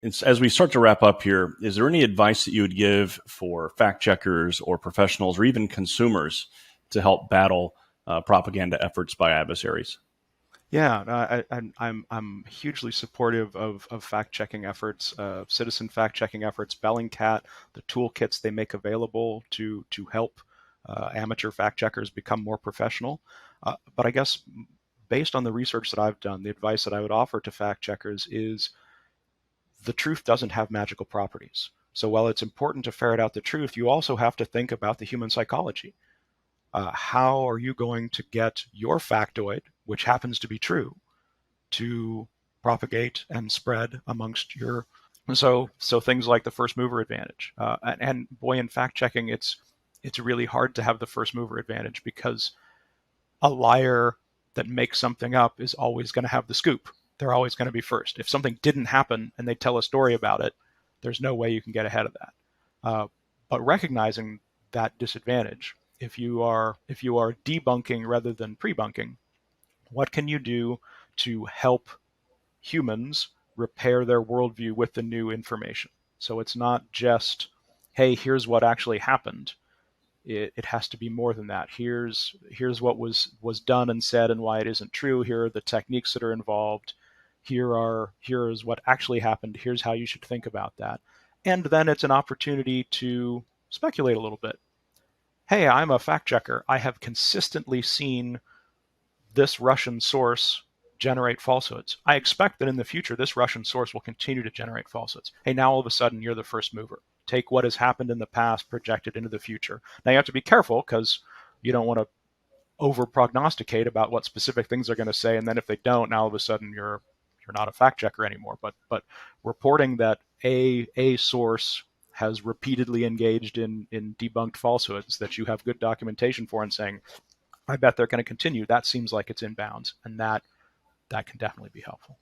As we start to wrap up here, is there any advice that you would give for fact checkers or professionals or even consumers to help battle propaganda efforts by adversaries? Yeah, I'm hugely supportive of fact checking efforts, citizen fact checking efforts. Bellingcat, the toolkits they make available to help amateur fact checkers become more professional. But I guess based on the research that I've done, the advice that I would offer to fact checkers is the truth doesn't have magical properties. So while it's important to ferret out the truth, you also have to think about the human psychology. How are you going to get your factoid, which happens to be true, to propagate and spread amongst your so things like the first mover advantage, and boy, in fact checking, it's really hard to have the first mover advantage because a liar that makes something up is always going to have the scoop. They're always going to be first. If something didn't happen and they tell a story about it, there's no way you can get ahead of that. But recognizing that disadvantage, if you are debunking rather than pre-bunking, what can you do to help humans repair their worldview with the new information? So it's not just, hey, here's what actually happened. It has to be more than that. Here's what was done and said and why it isn't true. Here are the techniques that are involved. Here is what actually happened. Here's how you should think about that. And then it's an opportunity to speculate a little bit. Hey, I'm a fact checker. I have consistently seen this Russian source generate falsehoods. I expect that in the future, this Russian source will continue to generate falsehoods. Hey, now all of a sudden, you're the first mover. Take what has happened in the past, project it into the future. Now, you have to be careful because you don't want to over prognosticate about what specific things they're going to say. And then if they don't, now all of a sudden, you're not a fact checker anymore. But reporting that a source has repeatedly engaged in debunked falsehoods that you have good documentation for, and saying, I bet they're going to continue. That seems like it's in bounds, and that can definitely be helpful.